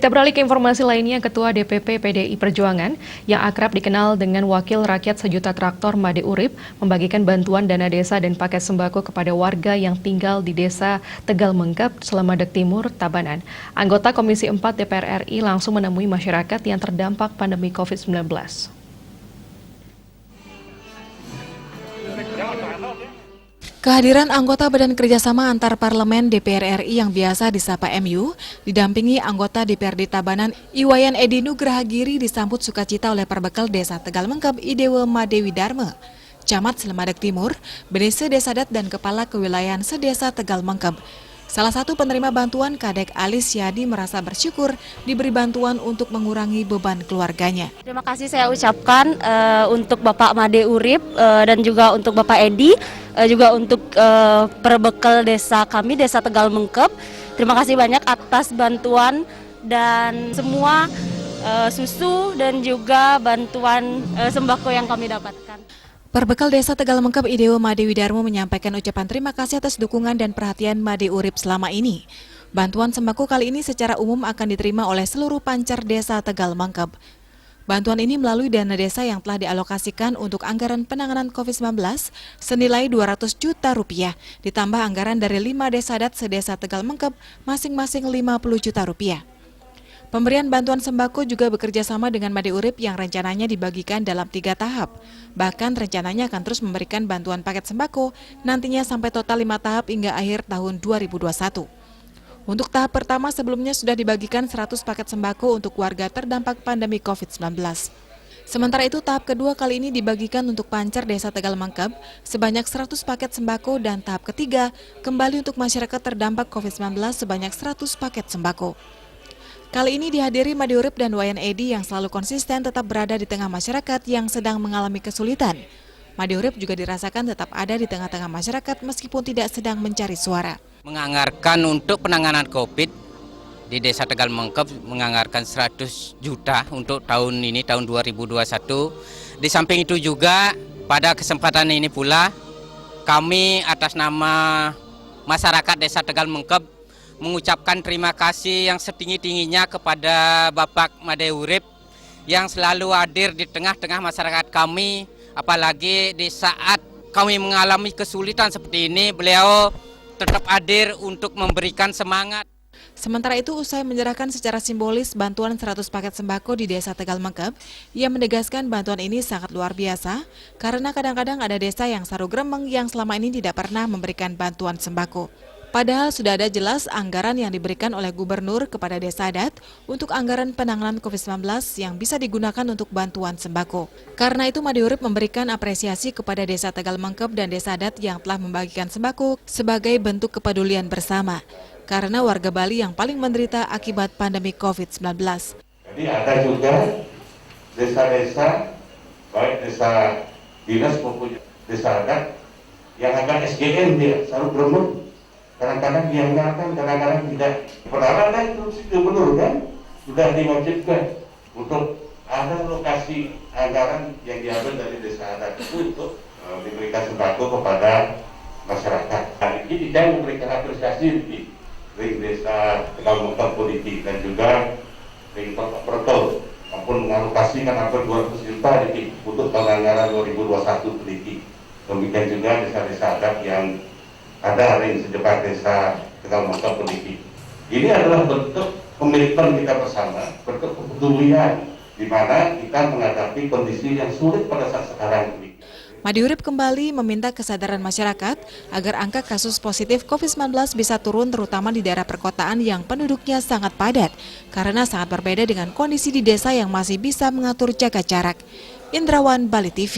Kita beralih ke informasi lainnya, Ketua DPP PDI Perjuangan yang akrab dikenal dengan Wakil Rakyat Sejuta Traktor Made Urip membagikan bantuan dana desa dan paket sembako kepada warga yang tinggal di desa Tegal Mengkep, Slemadeg Timur, Tabanan. Anggota Komisi 4 DPR RI langsung menemui masyarakat yang terdampak pandemi COVID-19. Kehadiran anggota Badan Kerjasama Antar Parlemen DPR RI yang biasa disapa MU, didampingi anggota DPRD Tabanan Iwayan Edi Nugrahagiri disambut sukacita oleh Perbekal Desa Tegal Mengkep Idewe Madewi Darme, Camat Slemadeg Timur, Benese Desadat dan Kepala Kewilayahan Sedesa Tegal Mengkep. Salah satu penerima bantuan Kadek Alis Yadi merasa bersyukur diberi bantuan untuk mengurangi beban keluarganya. Terima kasih saya ucapkan untuk Bapak Made Urip dan juga untuk Bapak Edi, juga untuk Perbekal desa kami, Desa Tegal Mengkep. Terima kasih banyak atas bantuan dan semua susu dan juga bantuan sembako yang kami dapatkan. Perbekal Desa Tegal Mengkep Idewe Madewi Darmo menyampaikan ucapan terima kasih atas dukungan dan perhatian Made Urip selama ini. Bantuan sembako kali ini secara umum akan diterima oleh seluruh pancar Desa Tegal Mengkep. Bantuan ini melalui dana desa yang telah dialokasikan untuk anggaran penanganan COVID-19 senilai 200 juta rupiah, ditambah anggaran dari 5 desadat sedesa Tegal Mengkep masing-masing 50 juta rupiah. Pemberian bantuan sembako juga bekerja sama dengan Made Urip yang rencananya dibagikan dalam 3 tahap. Bahkan rencananya akan terus memberikan bantuan paket sembako nantinya sampai total 5 tahap hingga akhir tahun 2021. Untuk tahap pertama sebelumnya sudah dibagikan 100 paket sembako untuk warga terdampak pandemi COVID-19. Sementara itu tahap kedua kali ini dibagikan untuk pancar Desa Tegal Mengkep sebanyak 100 paket sembako dan tahap ketiga kembali untuk masyarakat terdampak COVID-19 sebanyak 100 paket sembako. Kali ini dihadiri Made Urip dan Wayan Edi yang selalu konsisten tetap berada di tengah masyarakat yang sedang mengalami kesulitan. Made Urip juga dirasakan tetap ada di tengah-tengah masyarakat meskipun tidak sedang mencari suara. Menganggarkan untuk penanganan COVID di Desa Tegal Mengkep menganggarkan 100 juta untuk tahun ini, tahun 2021. Di samping itu juga pada kesempatan ini pula kami atas nama masyarakat Desa Tegal Mengkep mengucapkan terima kasih yang setinggi-tingginya kepada Bapak Made Urip yang selalu hadir di tengah-tengah masyarakat kami, apalagi di saat kami mengalami kesulitan seperti ini, beliau tetap hadir untuk memberikan semangat. Sementara itu, usai menyerahkan secara simbolis bantuan 100 paket sembako di Desa Tegal Mengkep, ia menegaskan bantuan ini sangat luar biasa karena kadang-kadang ada desa yang saru gremeng yang selama ini tidak pernah memberikan bantuan sembako. Padahal sudah ada jelas anggaran yang diberikan oleh Gubernur kepada Desadat untuk anggaran penanganan COVID-19 yang bisa digunakan untuk bantuan sembako. Karena itu Made Urip memberikan apresiasi kepada Desa Tegal Mengkep dan Desadat yang telah membagikan sembako sebagai bentuk kepedulian bersama. Karena warga Bali yang paling menderita akibat pandemi COVID-19. Jadi ada juga desa-desa, baik desa dinas maupun desa adat yang akan SGM dia, saru gremeng. Kadang-kadang dia mengarahkan, kadang-kadang tidak. Padahal ada instruksi Gubernur kan sudah diwajibkan untuk ada lokasi anggaran yang diambil dari desa adat itu untuk diberikan sembako kepada masyarakat. Nah, ini tidak memberikan apresiasi di ring Desa Tegal Mengkep politik dan juga ring Proto maupun mengalokasikan hampir 200 juta untuk tahun anggaran 2021 politik. Demikian juga desa-desa adat yang ada ring sejepak Desa Tegal Mengkep politik. Ini adalah bentuk komitmen kita bersama, bentuk kepedulian di mana kita menghadapi kondisi yang sulit pada saat sekarang ini. Made Urip kembali meminta kesadaran masyarakat agar angka kasus positif COVID-19 bisa turun terutama di daerah perkotaan yang penduduknya sangat padat karena sangat berbeda dengan kondisi di desa yang masih bisa mengatur jaga jarak. Indrawan, Bali TV.